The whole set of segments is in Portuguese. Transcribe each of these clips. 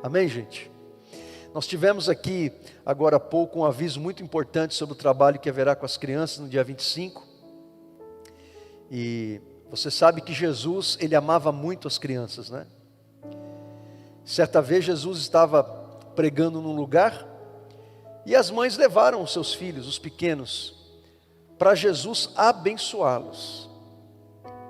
Amém, gente? Nós tivemos aqui, agora há pouco, um aviso muito importante sobre o trabalho que haverá com as crianças no dia 25. E você sabe que Jesus, Ele amava muito as crianças, né? Certa vez Jesus estava pregando num lugar e as mães levaram os seus filhos, os pequenos, para Jesus abençoá-los.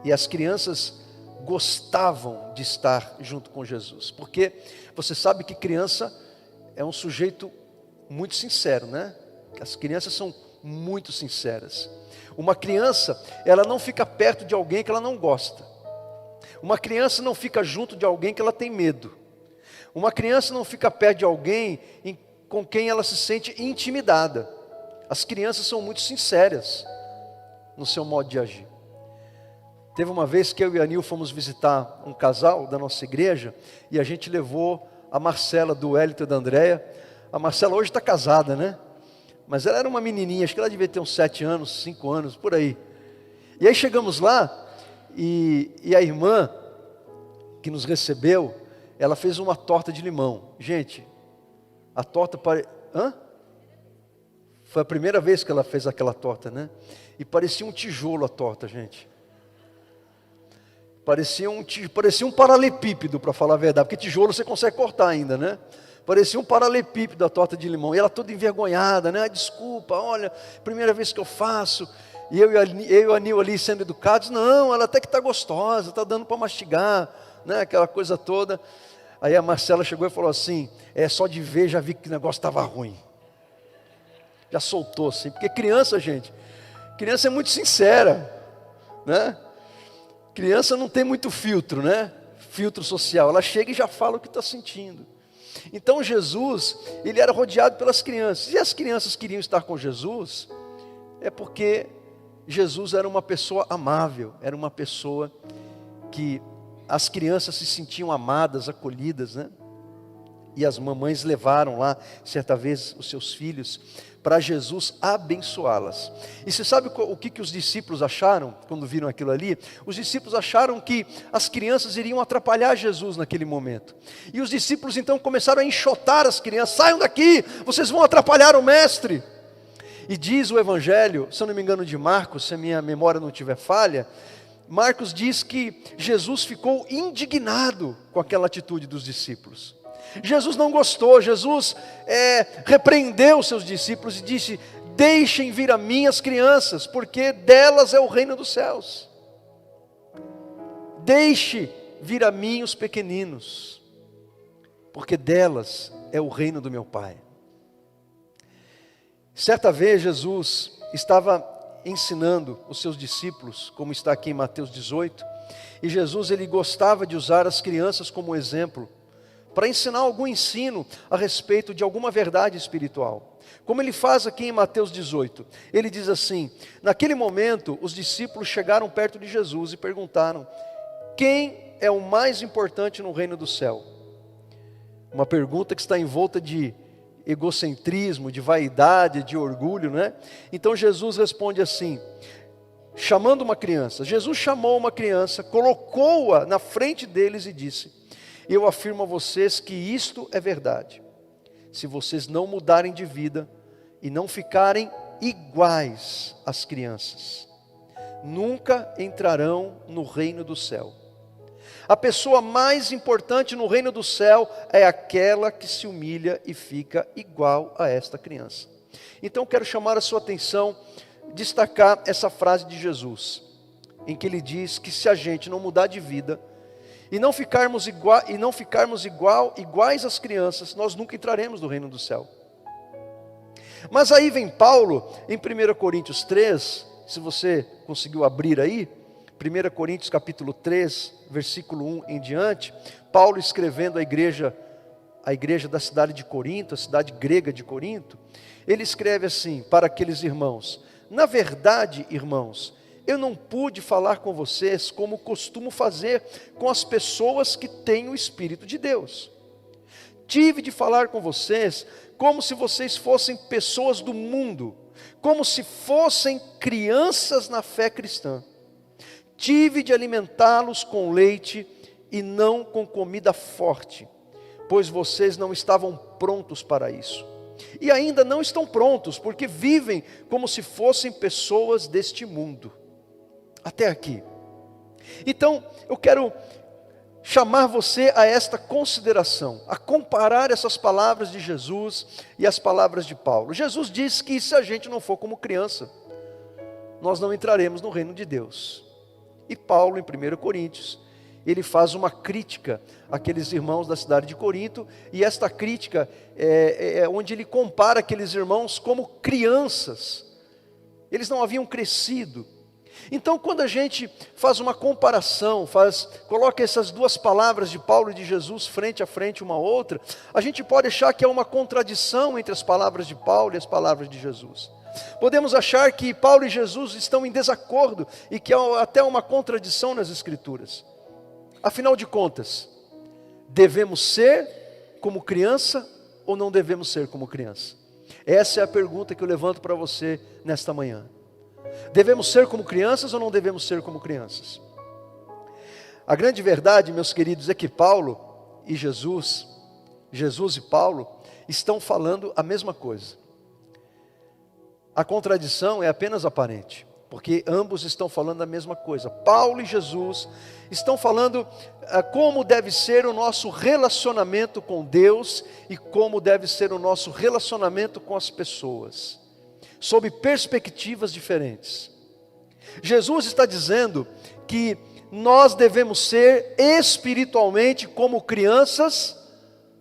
E as crianças gostavam de estar junto com Jesus, porque você sabe que criança é um sujeito muito sincero, né? As crianças são muito sinceras. Uma criança, ela não fica perto de alguém que ela não gosta. Uma criança não fica junto de alguém que ela tem medo. Uma criança não fica perto de alguém com quem ela se sente intimidada. As crianças são muito sinceras no seu modo de agir. Teve uma vez que eu e a Nil fomos visitar um casal da nossa igreja e a gente levou a Marcela, do Wellington e da Andréia. A Marcela hoje está casada, né? Mas ela era uma menininha, acho que ela devia ter uns 7 anos, 5 anos, por aí. E aí chegamos lá e a irmã que nos recebeu, ela fez uma torta de limão. Gente, a torta foi a primeira vez que ela fez aquela torta, né? E parecia um tijolo a torta, gente. Parecia um paralelepípedo, para falar a verdade, porque tijolo você consegue cortar ainda, né? Parecia um paralelepípedo da torta de limão. E ela toda envergonhada, né? Desculpa, olha, primeira vez que eu faço. E eu e a Nil ali sendo educados. Não, ela até que está gostosa, está dando para mastigar, né? Aquela coisa toda. Aí a Marcela chegou e falou assim, só de ver já vi que o negócio estava ruim. Já soltou assim, porque criança, gente, criança é muito sincera, né? Criança não tem muito filtro, né? Filtro social, ela chega e já fala o que está sentindo. Então Jesus, Ele era rodeado pelas crianças, e as crianças queriam estar com Jesus, é porque Jesus era uma pessoa amável, era uma pessoa que as crianças se sentiam amadas, acolhidas, né? E as mamães levaram lá, certa vez, os seus filhos, para Jesus abençoá-las. E você sabe o que os discípulos acharam, quando viram aquilo ali? Os discípulos acharam que as crianças iriam atrapalhar Jesus naquele momento. E os discípulos então começaram a enxotar as crianças, saiam daqui, vocês vão atrapalhar o mestre. E diz o evangelho, se eu não me engano de Marcos, se a minha memória não estiver falha, Marcos diz que Jesus ficou indignado com aquela atitude dos discípulos. Jesus não gostou, Jesus repreendeu os seus discípulos e disse, deixem vir a mim as crianças, porque delas é o reino dos céus. Deixe vir a mim os pequeninos, porque delas é o reino do meu Pai. Certa vez Jesus estava ensinando os seus discípulos, como está aqui em Mateus 18, e Jesus ele gostava de usar as crianças como exemplo, para ensinar algum ensino a respeito de alguma verdade espiritual. Como ele faz aqui em Mateus 18, ele diz assim, naquele momento os discípulos chegaram perto de Jesus e perguntaram, quem é o mais importante no reino do céu? Uma pergunta que está envolta de egocentrismo, de vaidade, de orgulho, né? Então Jesus responde assim, chamando uma criança, Jesus chamou uma criança, colocou-a na frente deles e disse, eu afirmo a vocês que isto é verdade, se vocês não mudarem de vida e não ficarem iguais às crianças, nunca entrarão no reino do céu. A pessoa mais importante no reino do céu é aquela que se humilha e fica igual a esta criança. Então quero chamar a sua atenção, destacar essa frase de Jesus, em que ele diz que se a gente não mudar de vida, e não ficarmos iguais às crianças, nós nunca entraremos no reino do céu. Mas aí vem Paulo, em 1 Coríntios 3, se você conseguiu abrir aí, 1 Coríntios capítulo 3, versículo 1 em diante, Paulo escrevendo a igreja da cidade de Corinto, a cidade grega de Corinto, ele escreve assim, para aqueles irmãos, na verdade, irmãos, eu não pude falar com vocês como costumo fazer com as pessoas que têm o Espírito de Deus. Tive de falar com vocês como se vocês fossem pessoas do mundo, como se fossem crianças na fé cristã. Tive de alimentá-los com leite e não com comida forte, pois vocês não estavam prontos para isso. E ainda não estão prontos, porque vivem como se fossem pessoas deste mundo. Até aqui. Então, eu quero chamar você a esta consideração, a comparar essas palavras de Jesus e as palavras de Paulo. Jesus disse que se a gente não for como criança, nós não entraremos no reino de Deus. E Paulo, em 1 Coríntios, ele faz uma crítica àqueles irmãos da cidade de Corinto, e esta crítica é onde ele compara aqueles irmãos como crianças. Eles não haviam crescido. Então, quando a gente faz uma comparação, coloca essas duas palavras de Paulo e de Jesus frente a frente uma outra, a gente pode achar que há uma contradição entre as palavras de Paulo e as palavras de Jesus. Podemos achar que Paulo e Jesus estão em desacordo e que há até uma contradição nas Escrituras. Afinal de contas, devemos ser como criança ou não devemos ser como criança? Essa é a pergunta que eu levanto para você nesta manhã. Devemos ser como crianças ou não devemos ser como crianças? A grande verdade, meus queridos, é que Paulo e Jesus e Paulo, estão falando a mesma coisa. A contradição é apenas aparente, porque ambos estão falando a mesma coisa. Paulo e Jesus estão falando como deve ser o nosso relacionamento com Deus e como deve ser o nosso relacionamento com as pessoas, sob perspectivas diferentes. Jesus está dizendo que nós devemos ser espiritualmente como crianças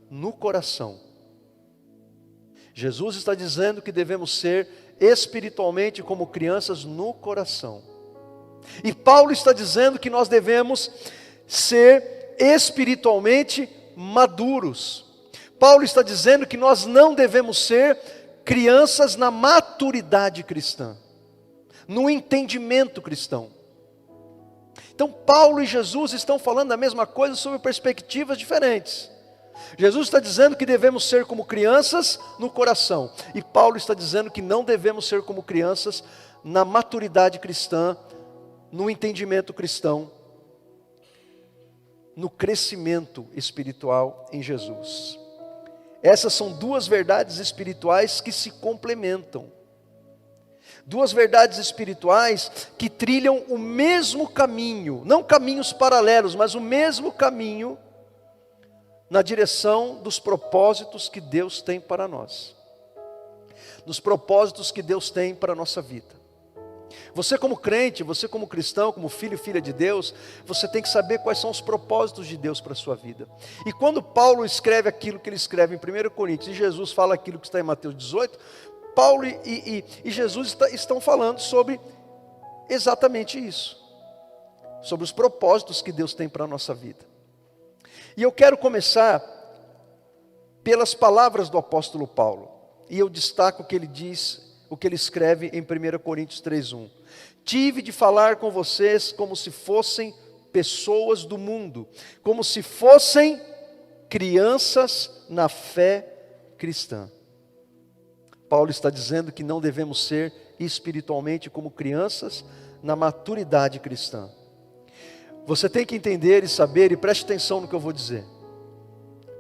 no coração. Jesus está dizendo que devemos ser espiritualmente como crianças no coração. E Paulo está dizendo que nós devemos ser espiritualmente maduros. Paulo está dizendo que nós não devemos ser crianças na maturidade cristã, no entendimento cristão. Então Paulo e Jesus estão falando a mesma coisa sob perspectivas diferentes. Jesus está dizendo que devemos ser como crianças no coração, e Paulo está dizendo que não devemos ser como crianças na maturidade cristã, no entendimento cristão, no crescimento espiritual em Jesus. Essas são duas verdades espirituais que se complementam. Duas verdades espirituais que trilham o mesmo caminho, não caminhos paralelos, mas o mesmo caminho na direção dos propósitos que Deus tem para nós. Dos propósitos que Deus tem para a nossa vida. Você como crente, você como cristão, como filho e filha de Deus, você tem que saber quais são os propósitos de Deus para a sua vida. E quando Paulo escreve aquilo que ele escreve em 1 Coríntios, e Jesus fala aquilo que está em Mateus 18, Paulo e Jesus estão falando sobre exatamente isso. Sobre os propósitos que Deus tem para a nossa vida. E eu quero começar pelas palavras do apóstolo Paulo. E eu destaco o que ele diz, o que ele escreve em 1 Coríntios 3:1. Tive de falar com vocês como se fossem pessoas do mundo, como se fossem crianças na fé cristã. Paulo está dizendo que não devemos ser espiritualmente como crianças na maturidade cristã. Você tem que entender e saber, e preste atenção no que eu vou dizer.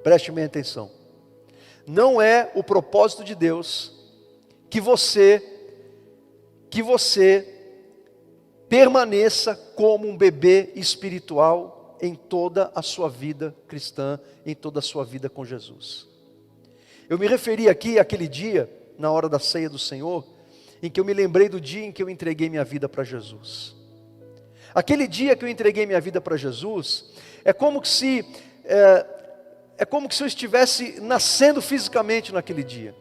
Preste bem atenção. Não é o propósito de Deus que você permaneça como um bebê espiritual em toda a sua vida cristã, em toda a sua vida com Jesus. Eu me referi aqui àquele dia, na hora da ceia do Senhor, em que eu me lembrei do dia em que eu entreguei minha vida para Jesus. Aquele dia que eu entreguei minha vida para Jesus, é como se eu estivesse nascendo fisicamente naquele dia.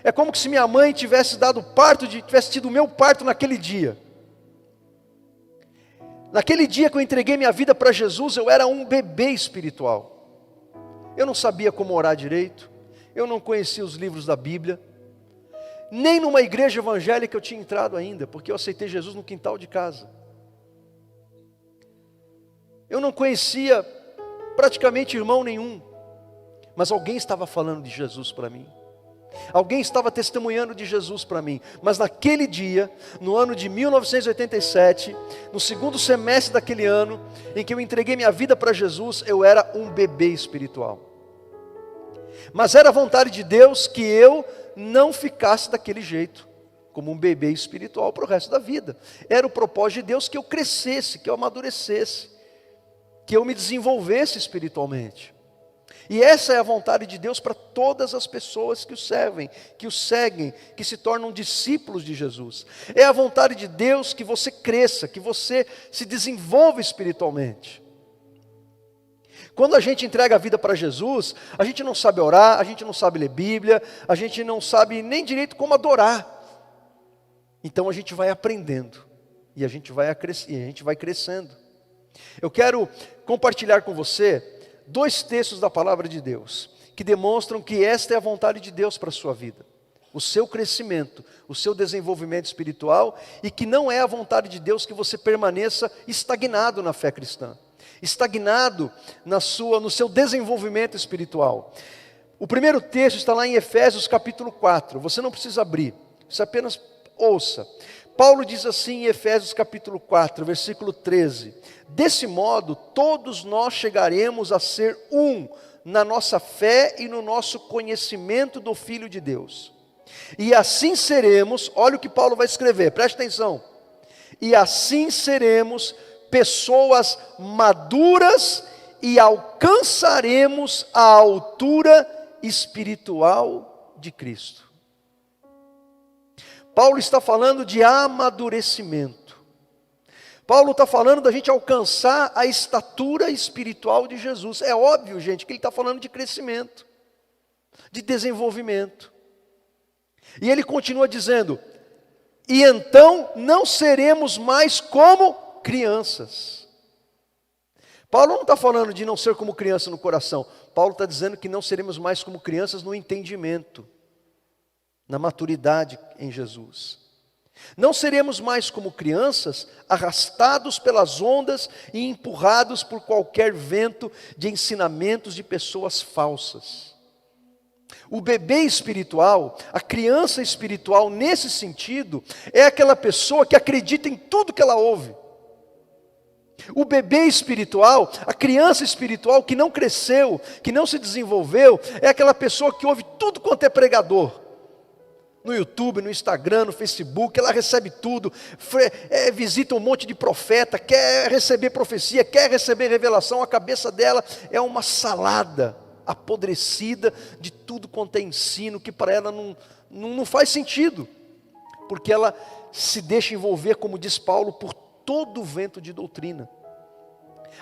É como se minha mãe tivesse tivesse tido o meu parto naquele dia. Naquele dia que eu entreguei minha vida para Jesus, eu era um bebê espiritual. Eu não sabia como orar direito, eu não conhecia os livros da Bíblia, nem numa igreja evangélica eu tinha entrado ainda, porque eu aceitei Jesus no quintal de casa. Eu não conhecia praticamente irmão nenhum, mas alguém estava falando de Jesus para mim. Alguém estava testemunhando de Jesus para mim. Mas naquele dia, no ano de 1987, no segundo semestre daquele ano, em que eu entreguei minha vida para Jesus, eu era um bebê espiritual. Mas era a vontade de Deus que eu não ficasse daquele jeito, como um bebê espiritual para o resto da vida. Era o propósito de Deus que eu crescesse, que eu amadurecesse, que eu me desenvolvesse espiritualmente. E essa é a vontade de Deus para todas as pessoas que o servem, que o seguem, que se tornam discípulos de Jesus. É a vontade de Deus que você cresça, que você se desenvolva espiritualmente. Quando a gente entrega a vida para Jesus, a gente não sabe orar, a gente não sabe ler Bíblia, a gente não sabe nem direito como adorar. Então a gente vai aprendendo, e a gente vai crescendo. Eu quero compartilhar com você 2 textos da palavra de Deus, que demonstram que esta é a vontade de Deus para a sua vida. O seu crescimento, o seu desenvolvimento espiritual, e que não é a vontade de Deus que você permaneça estagnado na fé cristã, estagnado no seu desenvolvimento espiritual. O primeiro texto está lá em Efésios capítulo 4, você não precisa abrir, você apenas ouça. Paulo diz assim em Efésios capítulo 4, versículo 13: desse modo, todos nós chegaremos a ser um na nossa fé e no nosso conhecimento do Filho de Deus. E assim seremos, olha o que Paulo vai escrever, preste atenção. E assim seremos pessoas maduras e alcançaremos a altura espiritual de Cristo. Paulo está falando de amadurecimento. Paulo está falando da gente alcançar a estatura espiritual de Jesus. É óbvio, gente, que ele está falando de crescimento, de desenvolvimento. E ele continua dizendo: e então não seremos mais como crianças. Paulo não está falando de não ser como criança no coração. Paulo está dizendo que não seremos mais como crianças no entendimento, na maturidade em Jesus. Não seremos mais como crianças, arrastados pelas ondas e empurrados por qualquer vento de ensinamentos de pessoas falsas. O bebê espiritual, a criança espiritual nesse sentido, é aquela pessoa que acredita em tudo que ela ouve. O bebê espiritual, a criança espiritual que não cresceu, que não se desenvolveu, é aquela pessoa que ouve tudo quanto é pregador. No YouTube, no Instagram, no Facebook, ela recebe tudo, visita um monte de profeta, quer receber profecia, quer receber revelação, a cabeça dela é uma salada apodrecida de tudo quanto é ensino, que para ela não faz sentido, porque ela se deixa envolver, como diz Paulo, por todo o vento de doutrina.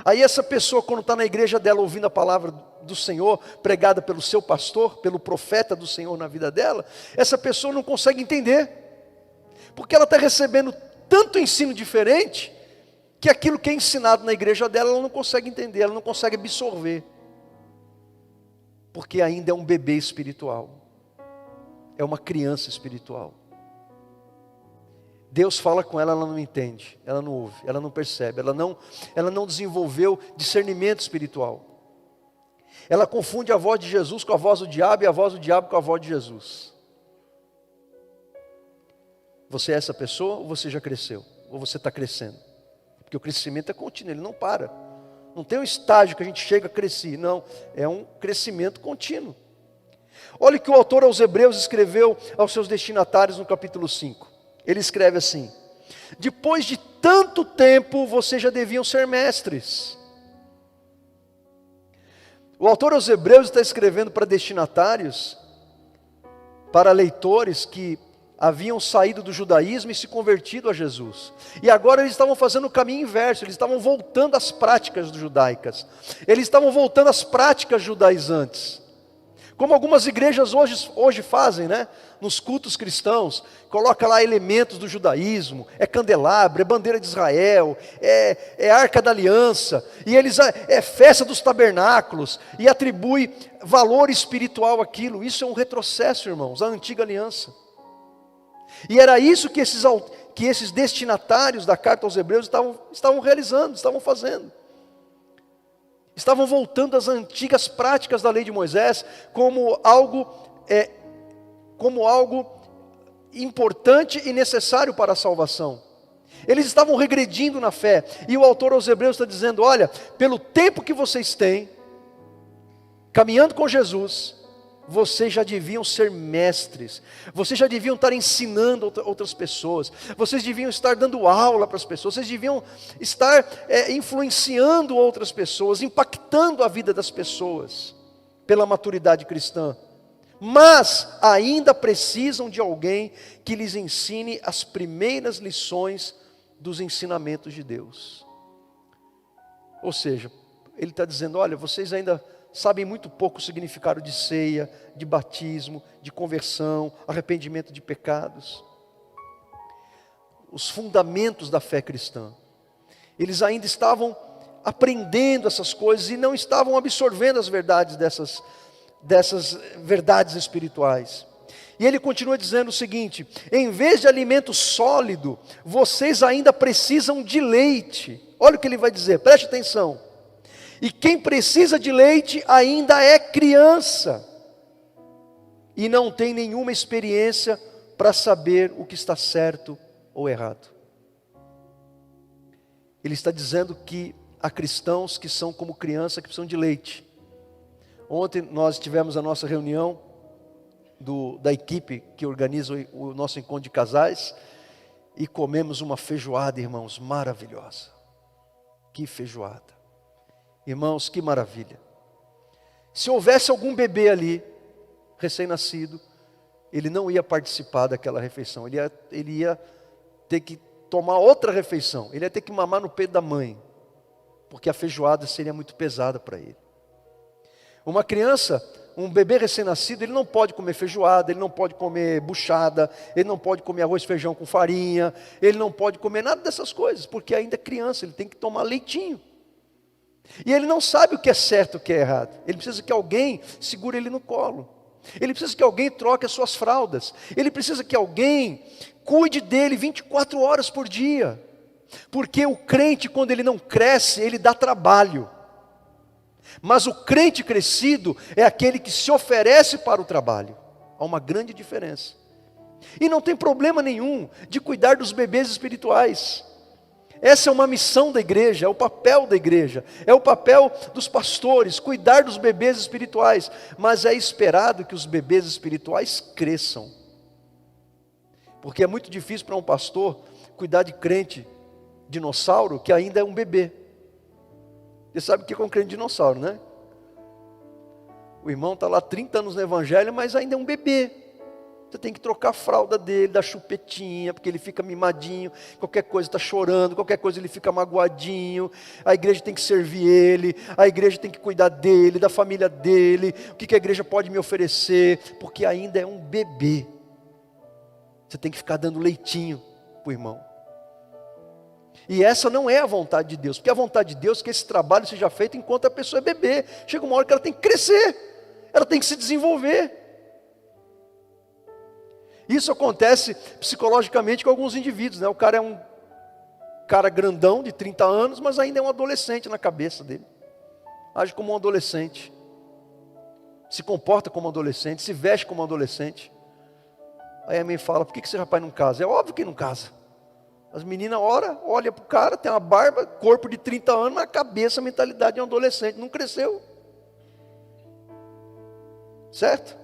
Aí essa pessoa, quando está na igreja dela ouvindo a palavra do Senhor, pregada pelo seu pastor, pelo profeta do Senhor na vida dela, essa pessoa não consegue entender, porque ela está recebendo tanto ensino diferente, que aquilo que é ensinado na igreja dela, ela não consegue entender, ela não consegue absorver, porque ainda é um bebê espiritual, é uma criança espiritual. Deus fala com ela, ela não entende, ela não ouve, ela não percebe, ela não desenvolveu discernimento espiritual. Ela confunde a voz de Jesus com a voz do diabo e a voz do diabo com a voz de Jesus. Você é essa pessoa ou você já cresceu? Ou você está crescendo? Porque o crescimento é contínuo, ele não para. Não tem um estágio que a gente chega a crescer, não, é um crescimento contínuo. Olha o que o autor aos Hebreus escreveu aos seus destinatários no capítulo 5. Ele escreve assim: depois de tanto tempo, vocês já deviam ser mestres. O autor aos Hebreus está escrevendo para destinatários, para leitores que haviam saído do judaísmo e se convertido a Jesus. E agora eles estavam fazendo o caminho inverso, eles estavam voltando às práticas judaicas. Eles estavam voltando às práticas judaizantes. Como algumas igrejas hoje fazem, né? Nos cultos cristãos, coloca lá elementos do judaísmo, é candelabro, é bandeira de Israel, é arca da aliança, e eles é festa dos tabernáculos, e atribui valor espiritual àquilo. Isso é um retrocesso, irmãos, à antiga aliança. E era isso que esses destinatários da carta aos Hebreus estavam realizando, estavam fazendo. Estavam voltando às antigas práticas da lei de Moisés como algo importante e necessário para a salvação. Eles estavam regredindo na fé. E o autor aos Hebreus está dizendo: olha, pelo tempo que vocês têm, caminhando com Jesus, vocês já deviam ser mestres, vocês já deviam estar ensinando outras pessoas, vocês deviam estar dando aula para as pessoas, vocês deviam estar influenciando outras pessoas, impactando a vida das pessoas, pela maturidade cristã. Mas ainda precisam de alguém que lhes ensine as primeiras lições dos ensinamentos de Deus. Ou seja, ele está dizendo, olha, vocês ainda sabem muito pouco o significado de ceia, de batismo, de conversão, arrependimento de pecados. Os fundamentos da fé cristã. Eles ainda estavam aprendendo essas coisas e não estavam absorvendo as verdades dessas verdades espirituais. E ele continua dizendo o seguinte: em vez de alimento sólido, vocês ainda precisam de leite. Olha o que ele vai dizer, preste atenção. E quem precisa de leite ainda é criança, e não tem nenhuma experiência para saber o que está certo ou errado. Ele está dizendo que há cristãos que são como criança, que precisam de leite. Ontem nós tivemos a nossa reunião da equipe que organiza o nosso encontro de casais, e comemos uma feijoada, irmãos, maravilhosa. Que feijoada! Irmãos, que maravilha. Se houvesse algum bebê ali, recém-nascido, ele não ia participar daquela refeição, ele ia ter que tomar outra refeição, ele ia ter que mamar no peito da mãe, porque a feijoada seria muito pesada para ele. Uma criança, um bebê recém-nascido, ele não pode comer feijoada, ele não pode comer buchada, ele não pode comer arroz e feijão com farinha, ele não pode comer nada dessas coisas, porque ainda é criança, ele tem que tomar leitinho. E ele não sabe o que é certo e o que é errado. Ele precisa que alguém segure ele no colo. Ele precisa que alguém troque as suas fraldas. Ele precisa que alguém cuide dele 24 horas por dia. Porque o crente, quando ele não cresce, ele dá trabalho. Mas o crente crescido é aquele que se oferece para o trabalho. Há uma grande diferença. E não tem problema nenhum de cuidar dos bebês espirituais. Essa é uma missão da igreja, é o papel da igreja, é o papel dos pastores, cuidar dos bebês espirituais. Mas é esperado que os bebês espirituais cresçam. Porque é muito difícil para um pastor cuidar de crente dinossauro que ainda é um bebê. Você sabe o que é um crente dinossauro, né? O irmão está lá 30 anos no evangelho, mas ainda é um bebê. Você tem que trocar a fralda dele, dar chupetinha, porque ele fica mimadinho, qualquer coisa está chorando, qualquer coisa ele fica magoadinho, a igreja tem que servir ele, a igreja tem que cuidar dele, da família dele, o que a igreja pode me oferecer, porque ainda é um bebê. Você tem que ficar dando leitinho para o irmão. E essa não é a vontade de Deus, porque a vontade de Deus é que esse trabalho seja feito enquanto a pessoa é bebê. Chega uma hora que ela tem que crescer, ela tem que se desenvolver. Isso acontece psicologicamente com alguns indivíduos, né? O cara é um cara grandão de 30 anos, mas ainda é um adolescente na cabeça dele. Age como um adolescente, se comporta como um adolescente, se veste como um adolescente. Aí a mãe fala: por que esse rapaz não casa? É óbvio que não casa. As meninas olham para o cara, tem uma barba, corpo de 30 anos, mas a cabeça, a mentalidade de um adolescente, não cresceu. Certo?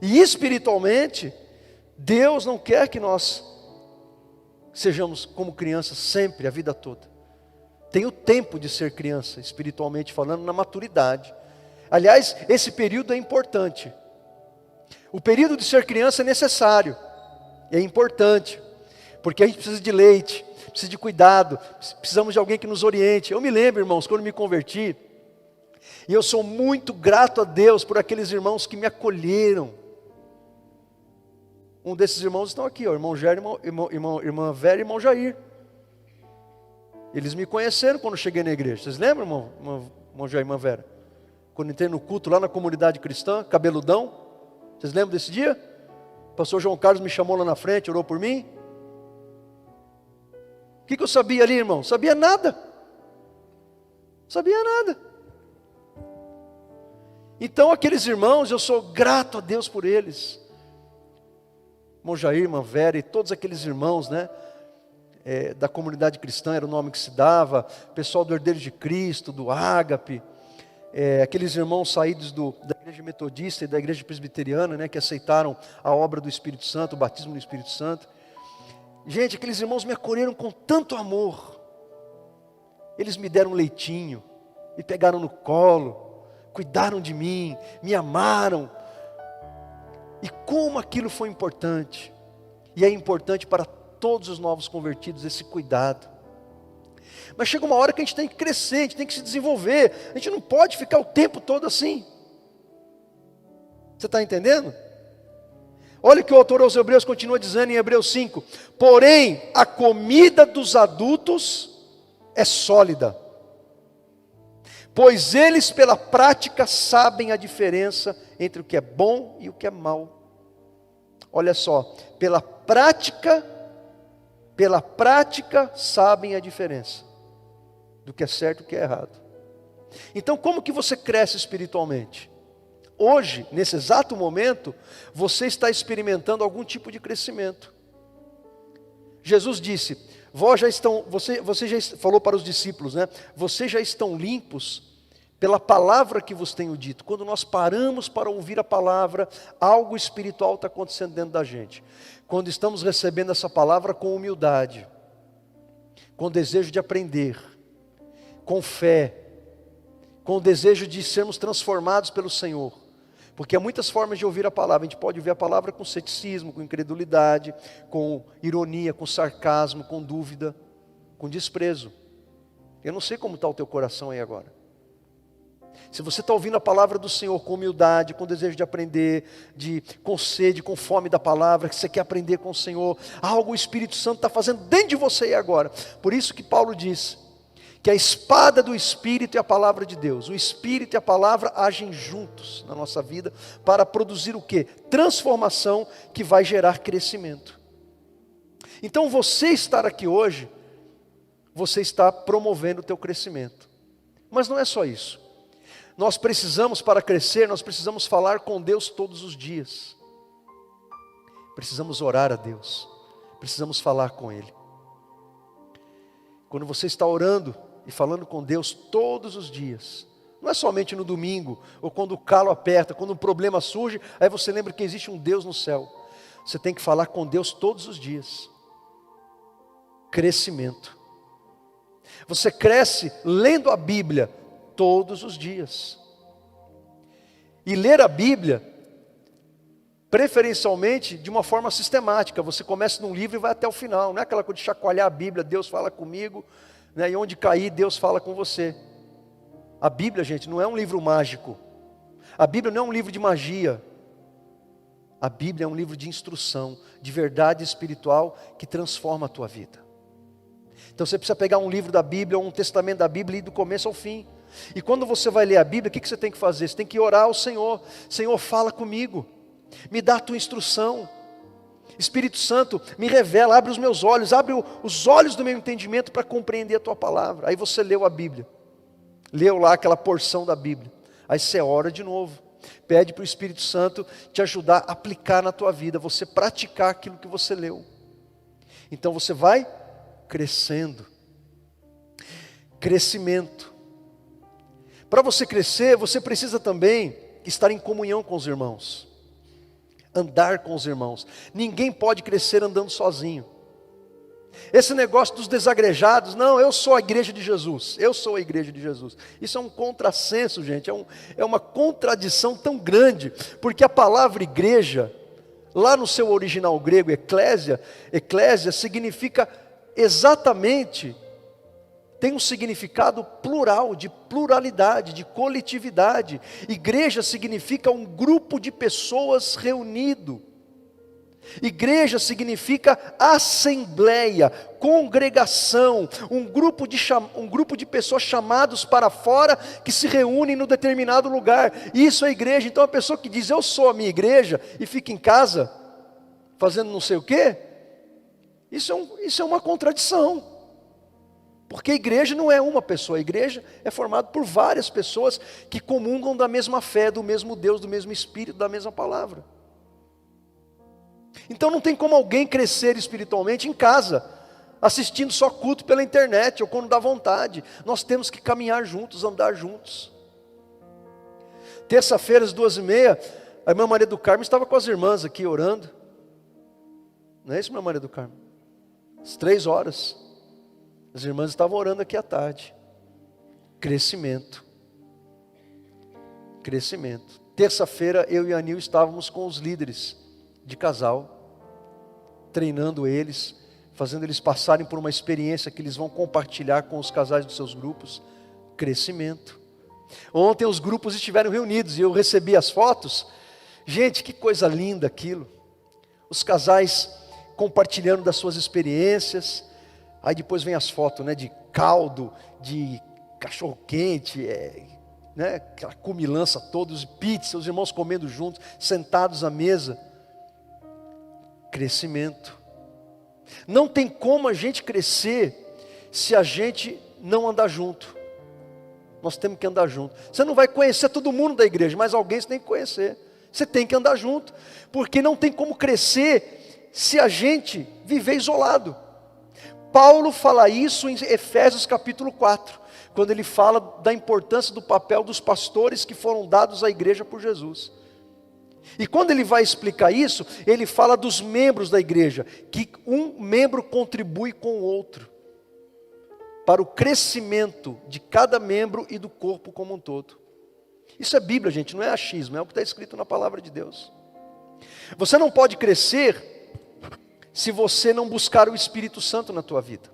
E espiritualmente, Deus não quer que nós sejamos como crianças sempre, a vida toda. Tem o tempo de ser criança, espiritualmente falando, na maturidade. Aliás, esse período é importante. O período de ser criança é necessário, é importante, porque a gente precisa de leite, precisa de cuidado, precisamos de alguém que nos oriente. Eu me lembro, irmãos, quando me converti, e eu sou muito grato a Deus por aqueles irmãos que me acolheram. Um desses irmãos estão aqui, ó, irmão Jair, irmã Vera e irmão Jair. Eles me conheceram quando cheguei na igreja. Vocês lembram, irmão Jair e irmã Vera? Quando entrei no culto lá na comunidade cristã, cabeludão. Vocês lembram desse dia? O pastor João Carlos me chamou lá na frente, orou por mim. O que eu sabia ali, irmão? Sabia nada. Sabia nada. Então aqueles irmãos, eu sou grato a Deus por eles. Irmão Jair, irmã Vera e todos aqueles irmãos, né? Da comunidade cristã, era o nome que se dava. Pessoal do Herdeiro de Cristo, do Ágape. aqueles irmãos saídos da igreja metodista e da igreja presbiteriana, né, que aceitaram a obra do Espírito Santo, o batismo no Espírito Santo. Gente, aqueles irmãos me acolheram com tanto amor. Eles me deram um leitinho, me pegaram no colo, cuidaram de mim, me amaram. E como aquilo foi importante. E é importante para todos os novos convertidos esse cuidado. Mas chega uma hora que a gente tem que crescer, a gente tem que se desenvolver. A gente não pode ficar o tempo todo assim. Você está entendendo? Olha o que o autor aos Hebreus continua dizendo em Hebreus 5. Porém, a comida dos adultos é sólida, pois eles pela prática sabem a diferença entre o que é bom e o que é mal. Olha só, pela prática sabem a diferença do que é certo e o que é errado. Então como que você cresce espiritualmente? Hoje, nesse exato momento, você está experimentando algum tipo de crescimento. Jesus disse, você já falou para os discípulos, né? Vocês já estão limpos pela palavra que vos tenho dito. Quando nós paramos para ouvir a palavra, algo espiritual está acontecendo dentro da gente. Quando estamos recebendo essa palavra com humildade, com desejo de aprender, com fé, com o desejo de sermos transformados pelo Senhor. Porque há muitas formas de ouvir a palavra. A gente pode ouvir a palavra com ceticismo, com incredulidade, com ironia, com sarcasmo, com dúvida, com desprezo. Eu não sei como está o teu coração aí agora. Se você está ouvindo a palavra do Senhor com humildade, com desejo de aprender, com sede, com fome da palavra, que você quer aprender com o Senhor, algo o Espírito Santo está fazendo dentro de você aí agora. Por isso que Paulo diz que a espada do Espírito é a palavra de Deus. O Espírito e a palavra agem juntos na nossa vida para produzir o quê? Transformação que vai gerar crescimento. Então você estar aqui hoje, você está promovendo o teu crescimento. Mas não é só isso. Nós precisamos, para crescer, nós precisamos falar com Deus todos os dias. Precisamos orar a Deus. Precisamos falar com Ele. Quando você está orando e falando com Deus todos os dias, não é somente no domingo, ou quando o calo aperta, quando um problema surge, aí você lembra que existe um Deus no céu. Você tem que falar com Deus todos os dias. Crescimento. Você cresce lendo a Bíblia todos os dias. E ler a Bíblia, preferencialmente, de uma forma sistemática. Você começa num livro e vai até o final. Não é aquela coisa de chacoalhar a Bíblia, Deus fala comigo, né, e onde cair, Deus fala com você. A Bíblia, gente, não é um livro mágico. A Bíblia não é um livro de magia. A Bíblia é um livro de instrução, de verdade espiritual que transforma a tua vida. Então você precisa pegar um livro da Bíblia, ou um testamento da Bíblia e ir do começo ao fim. E quando você vai ler a Bíblia, o que você tem que fazer? Você tem que orar ao Senhor. Senhor, fala comigo, me dá a tua instrução. Espírito Santo, me revela, abre os meus olhos, abre os olhos do meu entendimento para compreender a tua palavra. Aí você leu a Bíblia, leu lá aquela porção da Bíblia, aí você ora de novo, pede para o Espírito Santo te ajudar a aplicar na tua vida, você praticar aquilo que você leu. Então você vai crescendo. Crescimento. Para você crescer, você precisa também estar em comunhão com os irmãos. Andar com os irmãos. Ninguém pode crescer andando sozinho. Esse negócio dos desagrejados, não, eu sou a igreja de Jesus. Eu sou a igreja de Jesus. Isso é um contrassenso, gente. É uma contradição tão grande. Porque a palavra igreja, lá no seu original grego, eclésia significa exatamente, tem um significado plural, de pluralidade, de coletividade. Igreja significa um grupo de pessoas reunido. Igreja significa assembleia, congregação, um grupo de pessoas chamados para fora que se reúnem no determinado lugar. Isso é igreja. Então a pessoa que diz eu sou a minha igreja e fica em casa fazendo não sei o quê, isso é uma contradição. Porque a igreja não é uma pessoa, a igreja é formada por várias pessoas que comungam da mesma fé, do mesmo Deus, do mesmo Espírito, da mesma palavra. Então não tem como alguém crescer espiritualmente em casa, assistindo só culto pela internet, ou quando dá vontade. Nós temos que caminhar juntos, andar juntos. Terça-feira, às 2h30, a irmã Maria do Carmo estava com as irmãs aqui orando. Não é isso, irmã Maria do Carmo? Às 3h. As irmãs estavam orando aqui à tarde. Crescimento. Crescimento. Terça-feira, eu e a Nil estávamos com os líderes de casal, treinando eles, fazendo eles passarem por uma experiência que eles vão compartilhar com os casais dos seus grupos. Crescimento. Ontem os grupos estiveram reunidos e eu recebi as fotos. Gente, que coisa linda aquilo. Os casais compartilhando das suas experiências. Aí depois vem as fotos, né, de caldo, de cachorro-quente, né, aquela comilança toda, pizza, os irmãos comendo juntos, sentados à mesa. Crescimento. Não tem como a gente crescer se a gente não andar junto. Nós temos que andar junto. Você não vai conhecer todo mundo da igreja, mas alguém você tem que conhecer. Você tem que andar junto, porque não tem como crescer se a gente viver isolado. Paulo fala isso em Efésios capítulo 4, quando ele fala da importância do papel dos pastores que foram dados à igreja por Jesus. E quando ele vai explicar isso, ele fala dos membros da igreja, que um membro contribui com o outro, para o crescimento de cada membro e do corpo como um todo. Isso é Bíblia, gente, não é achismo, é o que está escrito na palavra de Deus. Você não pode crescer se você não buscar o Espírito Santo na tua vida.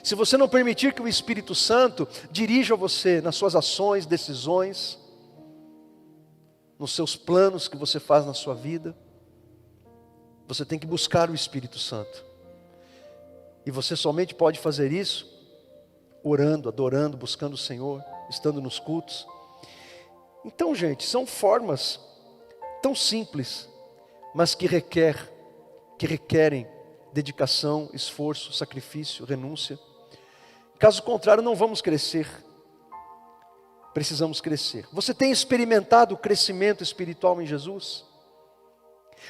Se você não permitir que o Espírito Santo dirija você nas suas ações, decisões, nos seus planos que você faz na sua vida, você tem que buscar o Espírito Santo. E você somente pode fazer isso orando, adorando, buscando o Senhor, estando nos cultos. Então, gente, são formas tão simples, mas que requerem dedicação, esforço, sacrifício, renúncia. Caso contrário, não vamos crescer. Precisamos crescer. Você tem experimentado o crescimento espiritual em Jesus?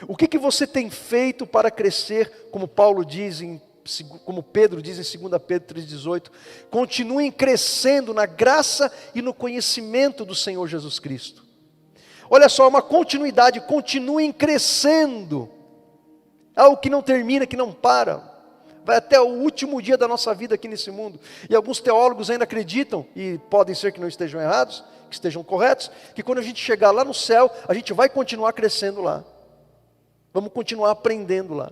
O que você tem feito para crescer, como Paulo diz, como Pedro diz em 2 Pedro 3,18, continuem crescendo na graça e no conhecimento do Senhor Jesus Cristo. Olha só, uma continuidade, continuem crescendo. Algo que não termina, que não para. Vai até o último dia da nossa vida aqui nesse mundo. E alguns teólogos ainda acreditam, e podem ser que não estejam errados, que estejam corretos, que quando a gente chegar lá no céu, a gente vai continuar crescendo lá. Vamos continuar aprendendo lá.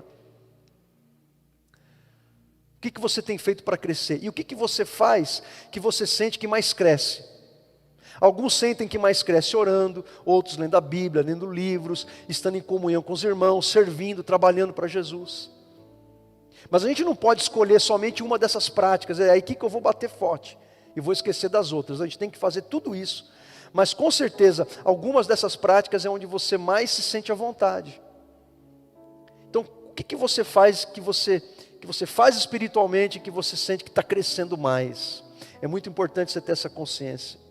O que você tem feito para crescer? E o que você faz que você sente que mais cresce? Alguns sentem que mais cresce orando, outros lendo a Bíblia, lendo livros, estando em comunhão com os irmãos, servindo, trabalhando para Jesus. Mas a gente não pode escolher somente uma dessas práticas, é aí que eu vou bater forte e vou esquecer das outras. A gente tem que fazer tudo isso, mas com certeza algumas dessas práticas é onde você mais se sente à vontade. Então, o que você faz que você faz espiritualmente, que você sente que está crescendo mais? É muito importante você ter essa consciência.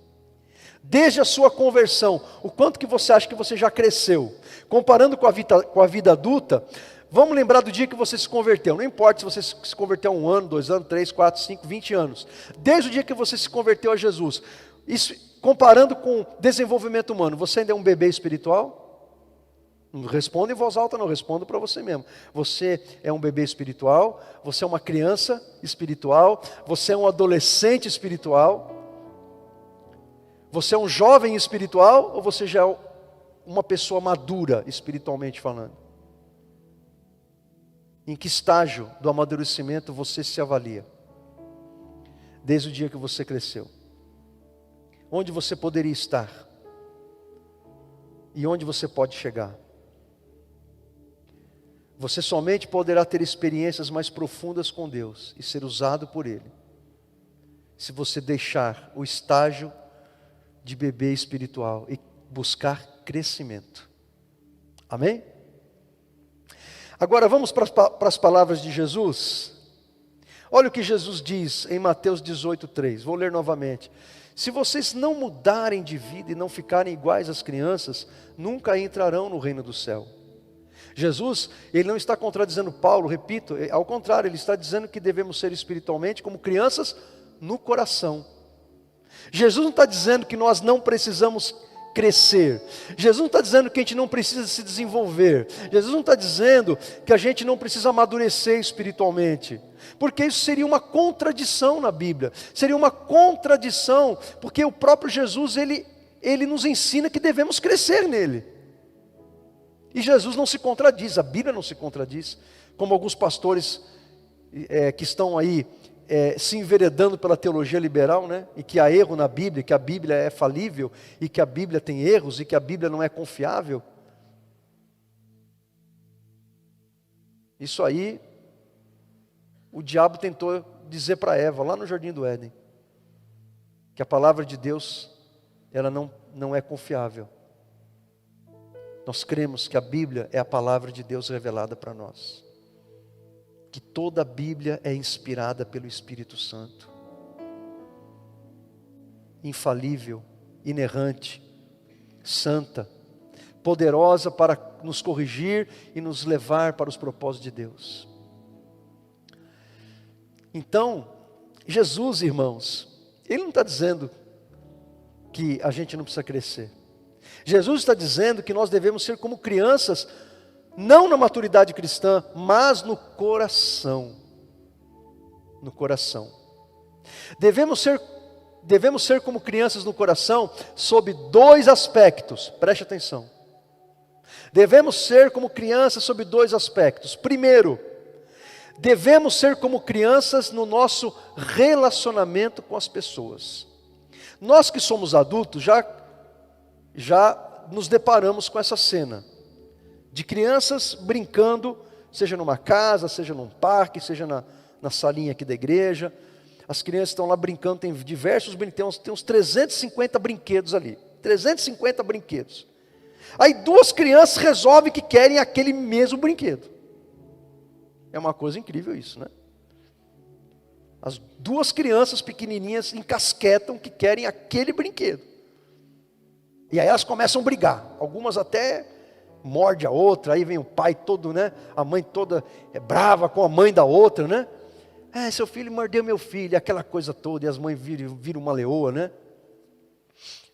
Desde a sua conversão, o quanto que você acha que você já cresceu? Comparando com a vida adulta, vamos lembrar do dia que você se converteu. Não importa se você se converteu há 1 ano, 2 anos, 3, 4, 5, 20 anos. Desde o dia que você se converteu a Jesus. Isso, comparando com desenvolvimento humano, você ainda é um bebê espiritual? Não responda em voz alta, não, responda para você mesmo. Você é um bebê espiritual, você é uma criança espiritual, você é um adolescente espiritual, você é um jovem espiritual ou você já é uma pessoa madura espiritualmente falando? Em que estágio do amadurecimento você se avalia? Desde o dia que você cresceu. Onde você poderia estar? E onde você pode chegar? Você somente poderá ter experiências mais profundas com Deus e ser usado por Ele, se você deixar o estágio de bebê espiritual e buscar crescimento. Amém? Agora vamos para as palavras de Jesus. Olha o que Jesus diz em Mateus 18:3. Vou ler novamente. Se vocês não mudarem de vida e não ficarem iguais às crianças, nunca entrarão no reino do céu. Jesus, ele não está contradizendo Paulo, repito, ao contrário, ele está dizendo que devemos ser espiritualmente como crianças no coração. Jesus não está dizendo que nós não precisamos crescer. Jesus não está dizendo que a gente não precisa se desenvolver. Jesus não está dizendo que a gente não precisa amadurecer espiritualmente. Porque isso seria uma contradição na Bíblia. Seria uma contradição, porque o próprio Jesus, ele nos ensina que devemos crescer nele. E Jesus não se contradiz, a Bíblia não se contradiz. Como alguns pastores que estão aí se enveredando pela teologia liberal, né? E que há erro na Bíblia, que a Bíblia é falível, e que a Bíblia tem erros, e que a Bíblia não é confiável. Isso aí, o diabo tentou dizer para Eva, lá no Jardim do Éden, que a palavra de Deus, ela não é confiável. Nós cremos que a Bíblia é a palavra de Deus revelada para nós. Que toda a Bíblia é inspirada pelo Espírito Santo. Infalível, inerrante, santa, poderosa para nos corrigir e nos levar para os propósitos de Deus. Então, Jesus, irmãos, Ele não está dizendo que a gente não precisa crescer. Jesus está dizendo que nós devemos ser como crianças, não na maturidade cristã, mas no coração. No coração. Devemos ser como crianças no coração, sob dois aspectos, preste atenção. Devemos ser como crianças sob dois aspectos. Primeiro, devemos ser como crianças no nosso relacionamento com as pessoas. Nós que somos adultos, já nos deparamos com essa cena. De crianças brincando, seja numa casa, seja num parque, seja na salinha aqui da igreja. As crianças estão lá brincando, tem diversos brinquedos, tem uns 350 brinquedos ali. 350 brinquedos. Aí duas crianças resolvem que querem aquele mesmo brinquedo. É uma coisa incrível isso, né? As duas crianças pequenininhas encasquetam que querem aquele brinquedo. E aí elas começam a brigar. Algumas até morde a outra, aí vem o pai todo, né? A mãe toda brava com a mãe da outra, né? Seu filho mordeu meu filho, aquela coisa toda, e as mães viram uma leoa, né?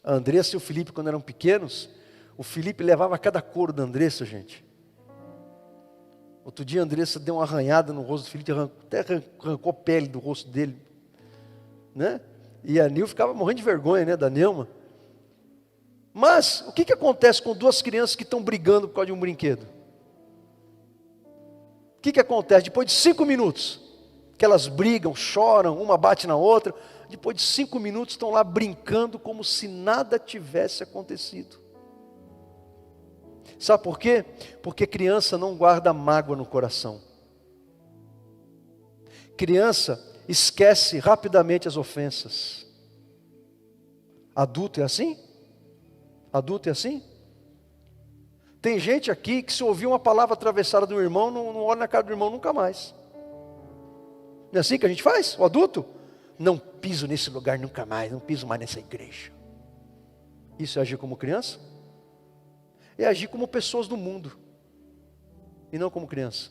A Andressa e o Felipe, quando eram pequenos, o Felipe levava cada couro da Andressa, gente. Outro dia a Andressa deu uma arranhada no rosto do Felipe, até arrancou a pele do rosto dele, né? E a Nil ficava morrendo de vergonha, né, da Neuma. Mas, o que acontece com duas crianças que estão brigando por causa de um brinquedo? O que acontece? Depois de 5 minutos, que elas brigam, choram, uma bate na outra, depois de 5 minutos estão lá brincando como se nada tivesse acontecido. Sabe por quê? Porque criança não guarda mágoa no coração. Criança esquece rapidamente as ofensas. Adulto é assim? Adulto é assim? Tem gente aqui que se ouvir uma palavra atravessada do irmão, não olha na cara do irmão nunca mais. Não é assim que a gente faz? O adulto? Não piso nesse lugar nunca mais, não piso mais nessa igreja. Isso é agir como criança? É agir como pessoas do mundo, e não como criança.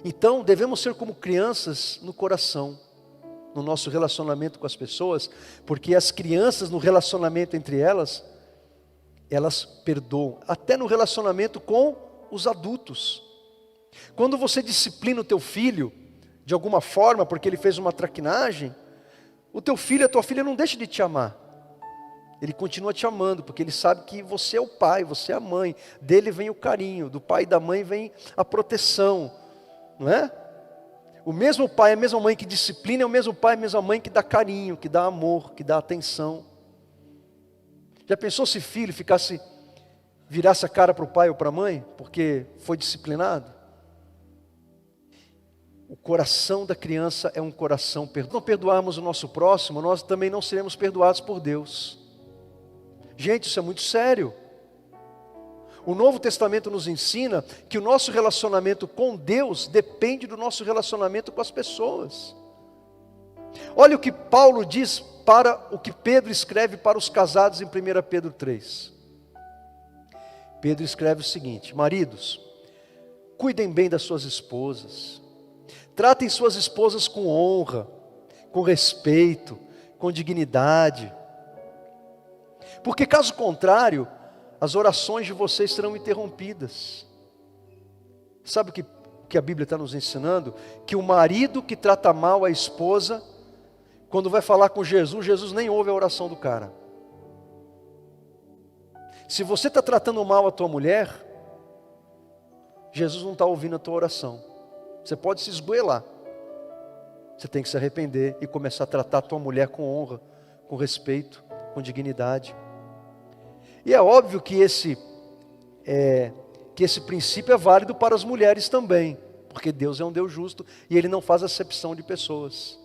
Então, devemos ser como crianças no coração, no nosso relacionamento com as pessoas, porque as crianças no relacionamento entre elas perdoam, até no relacionamento com os adultos. Quando você disciplina o teu filho, de alguma forma, porque ele fez uma traquinagem, o teu filho, a tua filha não deixa de te amar. Ele continua te amando, porque ele sabe que você é o pai, você é a mãe. Dele vem o carinho, do pai e da mãe vem a proteção, não é? O mesmo pai, a mesma mãe que disciplina, é o mesmo pai, a mesma mãe que dá carinho, que dá amor, que dá atenção. Já pensou se filho virasse a cara para o pai ou para a mãe, porque foi disciplinado? O coração da criança é um coração perdoado. Se não perdoarmos o nosso próximo, nós também não seremos perdoados por Deus. Gente, isso é muito sério. O Novo Testamento nos ensina que o nosso relacionamento com Deus depende do nosso relacionamento com as pessoas. Olha o que Paulo diz o que Pedro escreve para os casados em 1 Pedro 3. Pedro escreve o seguinte: maridos, cuidem bem das suas esposas, tratem suas esposas com honra, com respeito, com dignidade. Porque caso contrário, as orações de vocês serão interrompidas. Sabe o que a Bíblia está nos ensinando? Que o marido que trata mal a esposa, quando vai falar com Jesus, Jesus nem ouve a oração do cara. Se você está tratando mal a tua mulher, Jesus não está ouvindo a tua oração. Você pode se esgoelar. Você tem que se arrepender e começar a tratar a tua mulher com honra, com respeito, com dignidade. E é óbvio que esse princípio é válido para as mulheres também, porque Deus é um Deus justo e Ele não faz acepção de pessoas.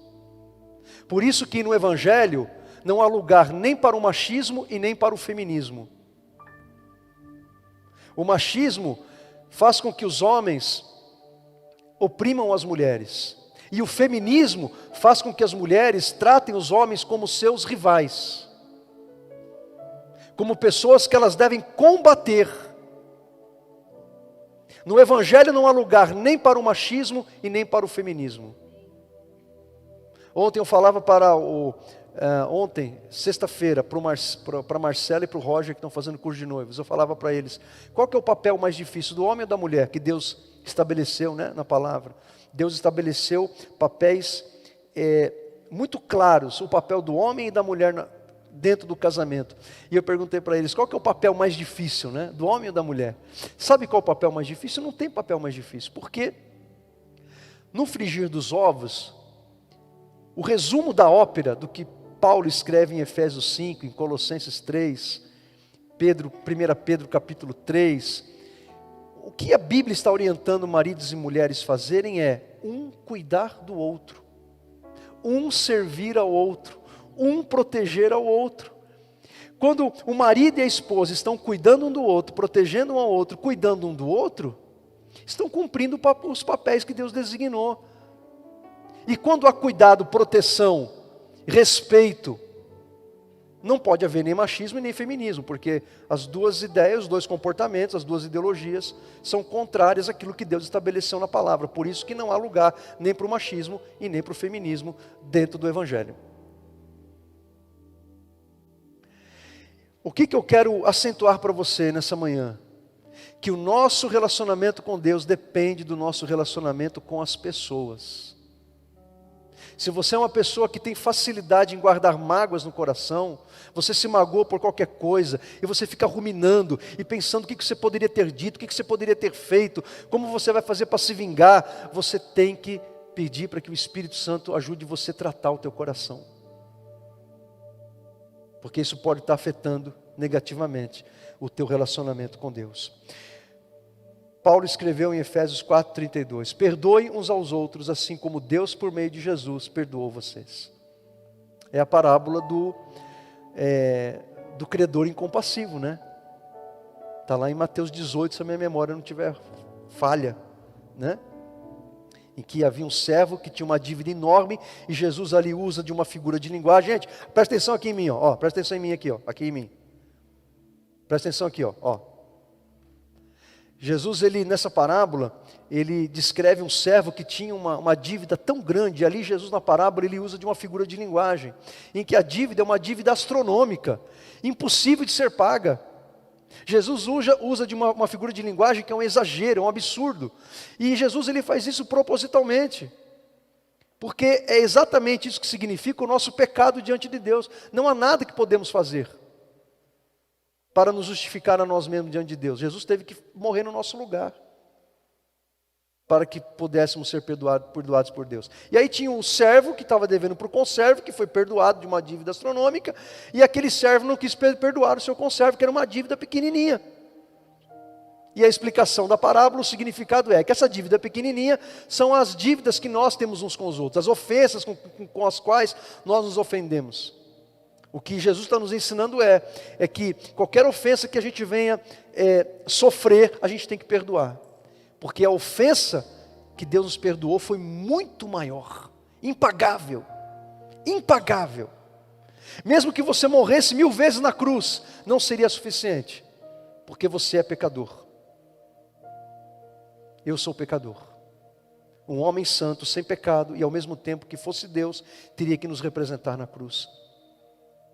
Por isso que no Evangelho não há lugar nem para o machismo e nem para o feminismo. O machismo faz com que os homens oprimam as mulheres, e o feminismo faz com que as mulheres tratem os homens como seus rivais, como pessoas que elas devem combater. No Evangelho não há lugar nem para o machismo e nem para o feminismo. Ontem eu falava sexta-feira, para a Marcela e para o Roger, que estão fazendo curso de noivos, eu falava para eles, qual que é o papel mais difícil do homem ou da mulher, que Deus estabeleceu, né, na palavra? Deus estabeleceu papéis muito claros, o papel do homem e da mulher dentro do casamento. E eu perguntei para eles, qual que é o papel mais difícil, né, do homem ou da mulher? Sabe qual é o papel mais difícil? Não tem papel mais difícil, porque no frigir dos ovos, o resumo da ópera, do que Paulo escreve em Efésios 5, em Colossenses 3, 1 Pedro capítulo 3, o que a Bíblia está orientando maridos e mulheres fazerem é um cuidar do outro, um servir ao outro, um proteger ao outro. Quando o marido e a esposa estão cuidando um do outro, protegendo um ao outro, cuidando um do outro, estão cumprindo os papéis que Deus designou. E quando há cuidado, proteção, respeito, não pode haver nem machismo e nem feminismo, porque as duas ideias, os dois comportamentos, as duas ideologias são contrárias àquilo que Deus estabeleceu na palavra. Por isso que não há lugar nem para o machismo e nem para o feminismo dentro do Evangelho. O que eu quero acentuar para você nessa manhã? Que o nosso relacionamento com Deus depende do nosso relacionamento com as pessoas. Se você é uma pessoa que tem facilidade em guardar mágoas no coração, você se magoou por qualquer coisa, e você fica ruminando e pensando o que você poderia ter dito, o que você poderia ter feito, como você vai fazer para se vingar, você tem que pedir para que o Espírito Santo ajude você a tratar o teu coração. Porque isso pode estar afetando negativamente o teu relacionamento com Deus. Paulo escreveu em Efésios 4:32, perdoem uns aos outros, assim como Deus por meio de Jesus perdoou vocês. É a parábola do credor incompassivo, né? Está lá em Mateus 18, se a minha memória não tiver falha, né? Em que havia um servo que tinha uma dívida enorme, e Jesus ali usa de uma figura de linguagem. Gente, presta atenção aqui em mim, ó, presta atenção em mim aqui, ó, aqui em mim. Presta atenção aqui, ó. Jesus, nessa parábola, ele descreve um servo que tinha uma dívida tão grande. Ali Jesus, na parábola, ele usa de uma figura de linguagem, em que a dívida é uma dívida astronômica, impossível de ser paga. Jesus usa de uma figura de linguagem que é um exagero, é um absurdo. E Jesus ele faz isso propositalmente, porque é exatamente isso que significa o nosso pecado diante de Deus. Não há nada que podemos fazer para nos justificar a nós mesmos diante de Deus. Jesus teve que morrer no nosso lugar, para que pudéssemos ser perdoados por Deus. E aí tinha um servo que estava devendo para o conservo, que foi perdoado de uma dívida astronômica, e aquele servo não quis perdoar o seu conservo, que era uma dívida pequenininha. E a explicação da parábola, o significado é que essa dívida pequenininha são as dívidas que nós temos uns com os outros, as ofensas com as quais nós nos ofendemos. O que Jesus está nos ensinando é que qualquer ofensa que a gente venha sofrer, a gente tem que perdoar. Porque a ofensa que Deus nos perdoou foi muito maior, impagável, impagável. Mesmo que você morresse 1000 vezes na cruz, não seria suficiente, porque você é pecador. Eu sou pecador. Um homem santo, sem pecado, e ao mesmo tempo que fosse Deus, teria que nos representar na cruz.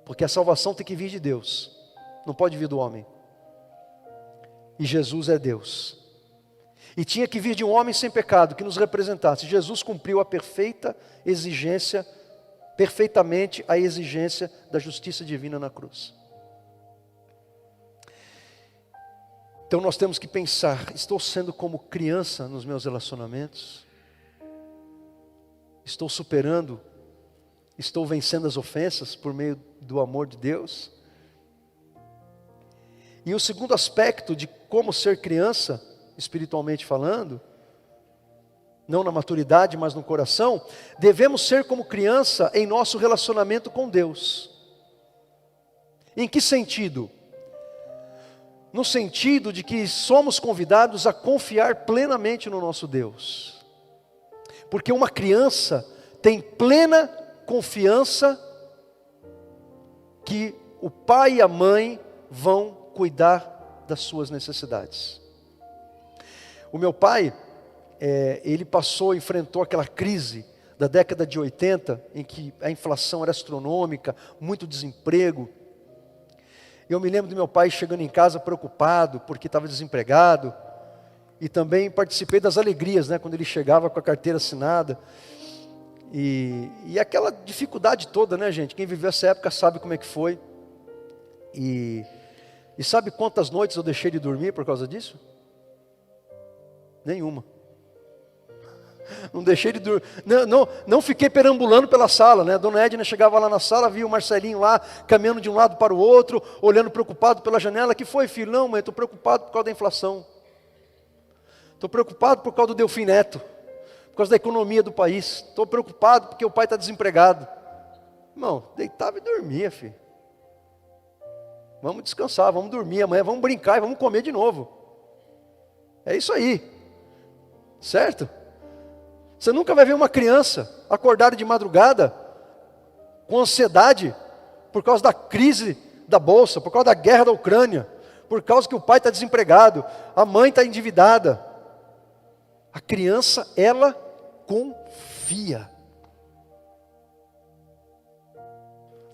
Porque a salvação tem que vir de Deus. não pode vir do homem. E Jesus é Deus. E tinha que vir de um homem sem pecado, que nos representasse. Jesus cumpriu a perfeita exigência, perfeitamente a exigência da justiça divina na cruz. Então nós temos que pensar, estou sendo como criança nos meus relacionamentos? Estou superando? Estou vencendo as ofensas por meio do amor de Deus? E o segundo aspecto de como ser criança, espiritualmente falando, não na maturidade, mas no coração, devemos ser como criança em nosso relacionamento com Deus. Em que sentido? No sentido de que somos convidados a confiar plenamente no nosso Deus. Porque uma criança tem plena confiança que o pai e a mãe vão cuidar das suas necessidades. O meu pai, ele enfrentou aquela crise da década de 80, em que a inflação era astronômica, muito desemprego. Eu me lembro do meu pai chegando em casa preocupado, porque estava desempregado, e também participei das alegrias, quando ele chegava com a carteira assinada, e aquela dificuldade toda, gente, quem viveu essa época sabe como é que foi, e sabe quantas noites eu deixei de dormir por causa disso? Nenhuma. Não deixei de dormir, não fiquei perambulando pela sala, A dona Edna chegava lá na sala, via o Marcelinho lá, caminhando de um lado para o outro, olhando preocupado pela janela. Que foi, filho? Não, mãe, estou preocupado por causa da inflação. Estou preocupado por causa do Delfim Neto, por causa da economia do país. Estou preocupado porque o pai está desempregado. Irmão, deitava e dormia, filho. Vamos descansar, vamos dormir, amanhã vamos brincar e vamos comer de novo. É isso aí, certo? Você nunca vai ver uma criança acordada de madrugada com ansiedade por causa da crise da bolsa, por causa da guerra da Ucrânia, por causa que o pai está desempregado, a mãe está endividada. A criança, ela confia.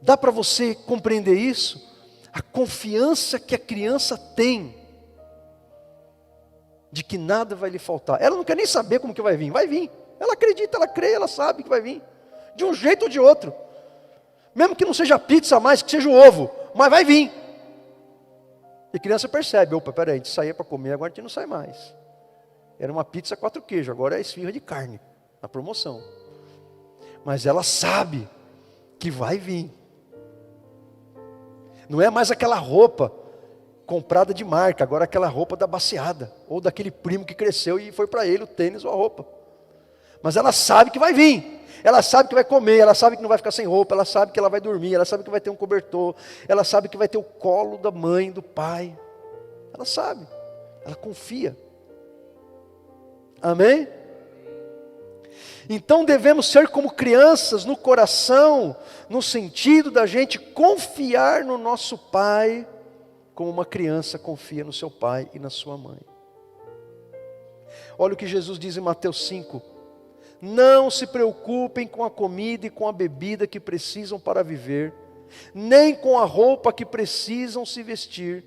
Dá para você compreender isso? A confiança que a criança tem de que nada vai lhe faltar. Ela não quer nem saber como que vai vir. Vai vir. Ela acredita, ela crê, ela sabe que vai vir. De um jeito ou de outro. Mesmo que não seja pizza mais, que seja o ovo. Mas vai vir. E a criança percebe. Opa, peraí, a gente saía para comer, agora a gente não sai mais. Era uma pizza 4 queijos, agora é esfirra de carne. Na promoção. Mas ela sabe que vai vir. Não é mais aquela roupa comprada de marca, agora aquela roupa da baseada, ou daquele primo que cresceu e foi para ele o tênis ou a roupa. Mas ela sabe que vai vir, ela sabe que vai comer, ela sabe que não vai ficar sem roupa, ela sabe que ela vai dormir, ela sabe que vai ter um cobertor, ela sabe que vai ter o colo da mãe, do pai. Ela sabe, ela confia. Amém? Então devemos ser como crianças no coração, no sentido da gente confiar no nosso pai, como uma criança confia no seu pai e na sua mãe. Olha o que Jesus diz em Mateus 5. Não se preocupem com a comida e com a bebida que precisam para viver, nem com a roupa que precisam se vestir.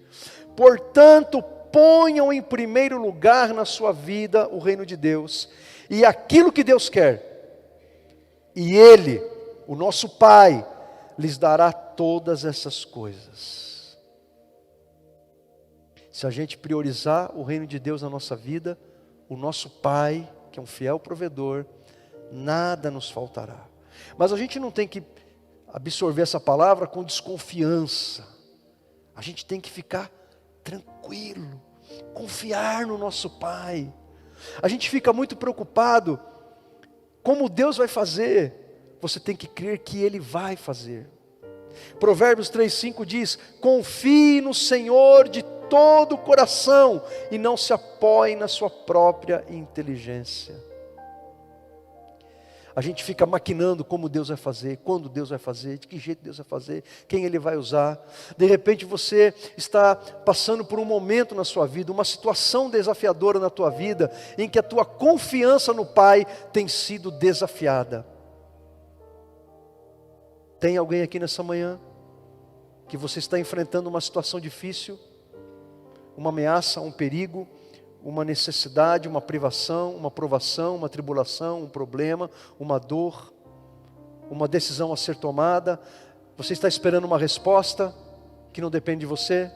Portanto, ponham em primeiro lugar na sua vida o reino de Deus, e aquilo que Deus quer, e Ele, o nosso Pai, lhes dará todas essas coisas. Se a gente priorizar o reino de Deus na nossa vida, o nosso Pai, que é um fiel provedor, nada nos faltará. Mas a gente não tem que absorver essa palavra com desconfiança. A gente tem que ficar tranquilo, confiar no nosso Pai. A gente fica muito preocupado, como Deus vai fazer? Você tem que crer que Ele vai fazer. Provérbios 3:5 diz: confie no Senhor de todo o coração, e não se apoie na sua própria inteligência. A gente fica maquinando como Deus vai fazer, quando Deus vai fazer, de que jeito Deus vai fazer, quem Ele vai usar. De repente você está passando por um momento na sua vida, uma situação desafiadora na tua vida, em que a tua confiança no Pai tem sido desafiada. Tem alguém aqui nessa manhã que você está enfrentando uma situação difícil, uma ameaça, um perigo, uma necessidade, uma privação, uma provação, uma tribulação, um problema, uma dor, uma decisão a ser tomada. Você está esperando uma resposta que não depende de você?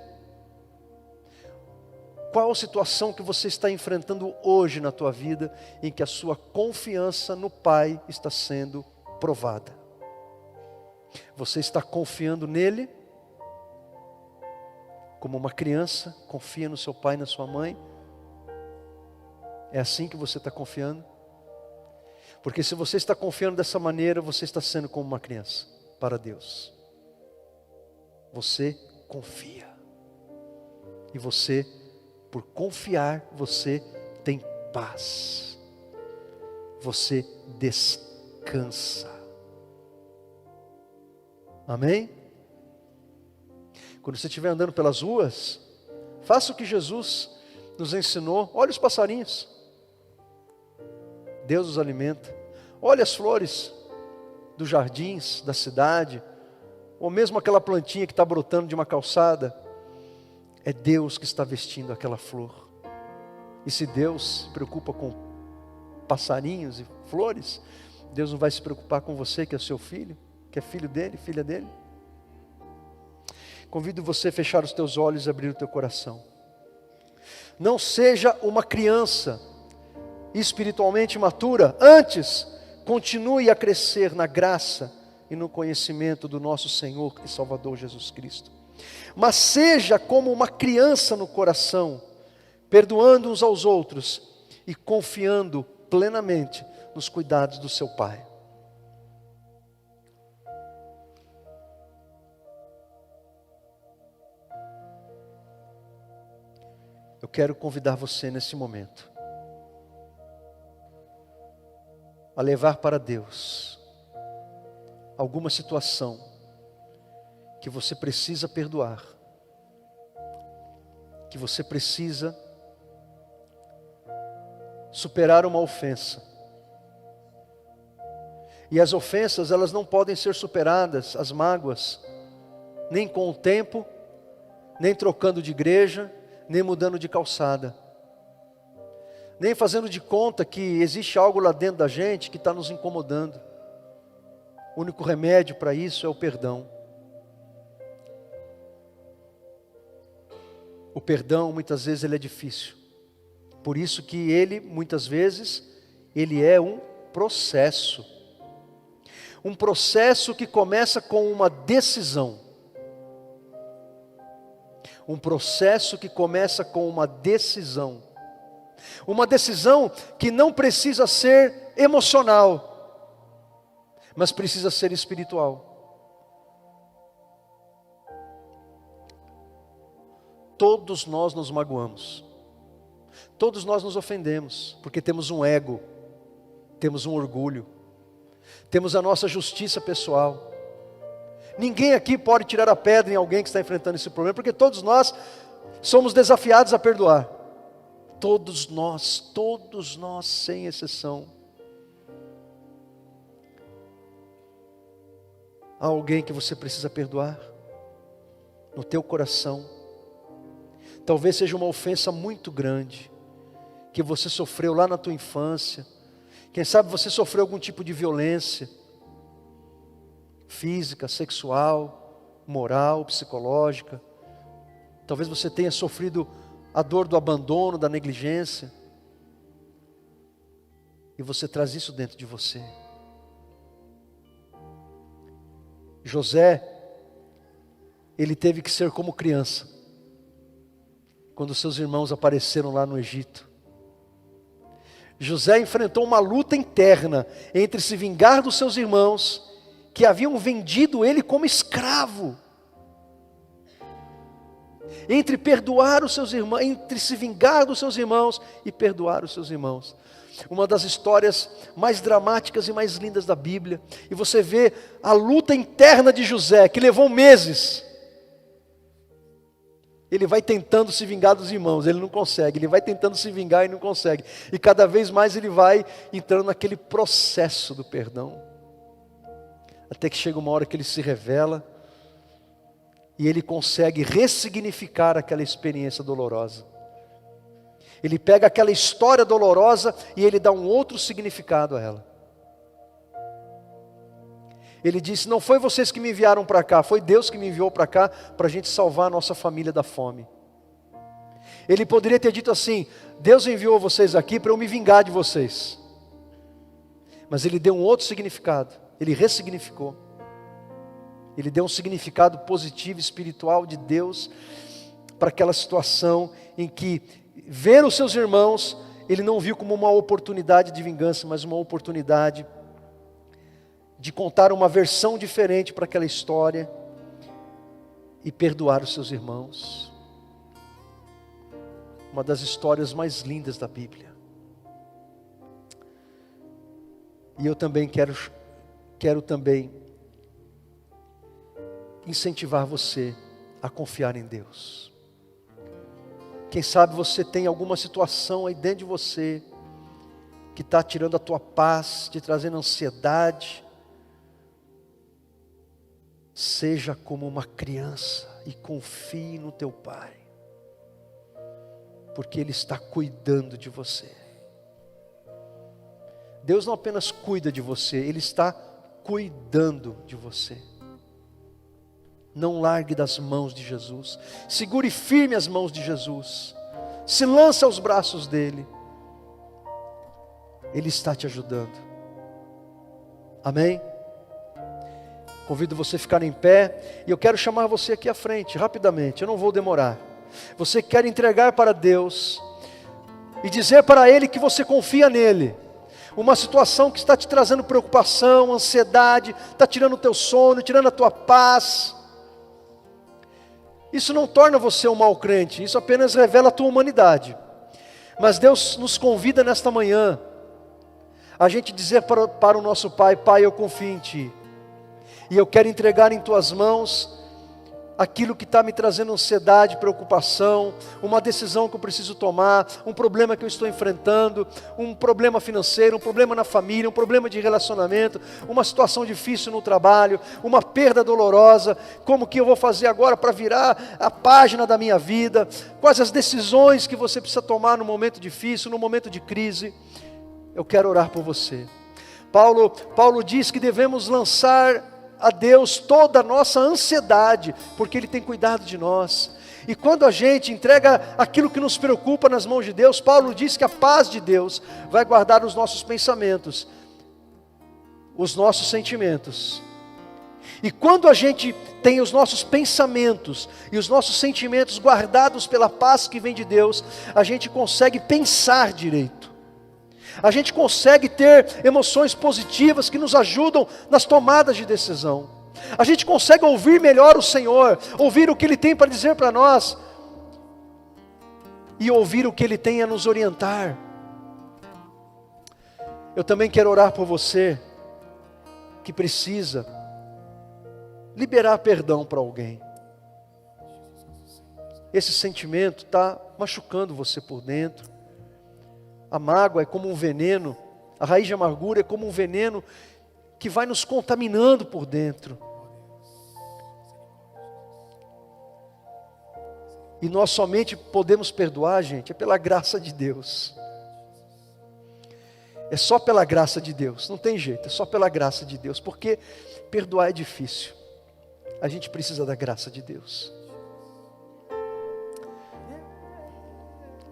Qual a situação que você está enfrentando hoje na tua vida em que a sua confiança no Pai está sendo provada? Você está confiando nele? Como uma criança confia no seu pai e na sua mãe? É assim que você está confiando? Porque se você está confiando dessa maneira, você está sendo como uma criança para Deus. Você confia. E você, por confiar, você tem paz. Você descansa. Amém? Quando você estiver andando pelas ruas, faça o que Jesus nos ensinou. Olhe os passarinhos. Deus os alimenta. Olhe as flores dos jardins, da cidade, ou mesmo aquela plantinha que está brotando de uma calçada. É Deus que está vestindo aquela flor. E se Deus se preocupa com passarinhos e flores, Deus não vai se preocupar com você, que é seu filho, que é filho dele, filha dele? Convido você a fechar os teus olhos e abrir o teu coração. Não seja uma criança espiritualmente matura, antes, continue a crescer na graça e no conhecimento do nosso Senhor e Salvador Jesus Cristo. Mas seja como uma criança no coração, perdoando uns aos outros e confiando plenamente nos cuidados do seu Pai. Eu quero convidar você nesse momento a levar para Deus alguma situação que você precisa perdoar, que você precisa superar uma ofensa. E as ofensas, elas não podem ser superadas, as mágoas, nem com o tempo, nem trocando de igreja, nem mudando de calçada, nem fazendo de conta que existe algo lá dentro da gente que está nos incomodando. O único remédio para isso é o perdão. O perdão, muitas vezes, ele é difícil. Por isso que ele, muitas vezes, ele é um processo. Um processo que começa com uma decisão. Um processo que começa com uma decisão. Uma decisão que não precisa ser emocional, mas precisa ser espiritual. Todos nós nos magoamos. Todos nós nos ofendemos, porque temos um ego, temos um orgulho, temos a nossa justiça pessoal. Ninguém aqui pode tirar a pedra em alguém que está enfrentando esse problema, porque todos nós somos desafiados a perdoar. Todos nós, sem exceção. Há alguém que você precisa perdoar no teu coração. Talvez seja uma ofensa muito grande que você sofreu lá na tua infância. Quem sabe você sofreu algum tipo de violência física, sexual, moral, psicológica. Talvez você tenha sofrido a dor do abandono, da negligência. E você traz isso dentro de você. José, ele teve que ser como criança, quando seus irmãos apareceram lá no Egito. José enfrentou uma luta interna entre se vingar dos seus irmãos, que haviam vendido ele como escravo, entre perdoar os seus irmãos, entre se vingar dos seus irmãos e perdoar os seus irmãos. Uma das histórias mais dramáticas e mais lindas da Bíblia. E você vê a luta interna de José, que levou meses. Ele vai tentando se vingar dos irmãos, ele não consegue. Ele vai tentando se vingar e não consegue. E cada vez mais ele vai entrando naquele processo do perdão. Até que chega uma hora que ele se revela. E Ele consegue ressignificar aquela experiência dolorosa. Ele pega aquela história dolorosa e Ele dá um outro significado a ela. Ele disse: não foi vocês que me enviaram para cá, foi Deus que me enviou para cá, para a gente salvar a nossa família da fome. Ele poderia ter dito assim: Deus enviou vocês aqui para eu me vingar de vocês. Mas Ele deu um outro significado, Ele ressignificou. Ele deu um significado positivo, espiritual de Deus, para aquela situação em que ver os seus irmãos, Ele não viu como uma oportunidade de vingança, mas uma oportunidade de contar uma versão diferente para aquela história e perdoar os seus irmãos. Uma das histórias mais lindas da Bíblia. E eu também quero também incentivar você a confiar em Deus. Quem sabe você tem alguma situação aí dentro de você que está tirando a tua paz, te trazendo ansiedade. Seja como uma criança e confie no teu Pai, porque Ele está cuidando de você. Deus não apenas cuida de você, Ele está cuidando de você. Não largue das mãos de Jesus, segure firme as mãos de Jesus, se lance aos braços dEle, Ele está te ajudando. Amém? Convido você a ficar em pé, e eu quero chamar você aqui à frente, rapidamente, eu não vou demorar. Você quer entregar para Deus, e dizer para Ele que você confia nele. Uma situação que está te trazendo preocupação, ansiedade, está tirando o teu sono, tirando a tua paz. Isso não torna você um mau crente, isso apenas revela a tua humanidade. Mas Deus nos convida nesta manhã, a gente dizer para o nosso Pai: Pai, eu confio em Ti. E eu quero entregar em Tuas mãos aquilo que está me trazendo ansiedade, preocupação, uma decisão que eu preciso tomar, um problema que eu estou enfrentando, um problema financeiro, um problema na família, um problema de relacionamento, uma situação difícil no trabalho, uma perda dolorosa. Como que eu vou fazer agora para virar a página da minha vida? Quais as decisões que você precisa tomar no momento difícil, no momento de crise? Eu quero orar por você. Paulo diz que devemos lançar a Deus toda a nossa ansiedade, porque Ele tem cuidado de nós. E quando a gente entrega aquilo que nos preocupa nas mãos de Deus, Paulo diz que a paz de Deus vai guardar os nossos pensamentos, os nossos sentimentos. E quando a gente tem os nossos pensamentos e os nossos sentimentos guardados pela paz que vem de Deus, a gente consegue pensar direito. A gente consegue ter emoções positivas que nos ajudam nas tomadas de decisão. A gente consegue ouvir melhor o Senhor, ouvir o que Ele tem para dizer para nós, e ouvir o que Ele tem a nos orientar. Eu também quero orar por você que precisa liberar perdão para alguém. Esse sentimento está machucando você por dentro. A mágoa é como um veneno, a raiz de amargura é como um veneno que vai nos contaminando por dentro. E nós somente podemos perdoar, gente, é pela graça de Deus. É só pela graça de Deus, não tem jeito, é só pela graça de Deus, porque perdoar é difícil. A gente precisa da graça de Deus.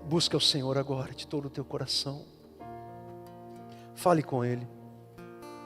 Busca o Senhor agora de todo o teu coração. Fale com Ele.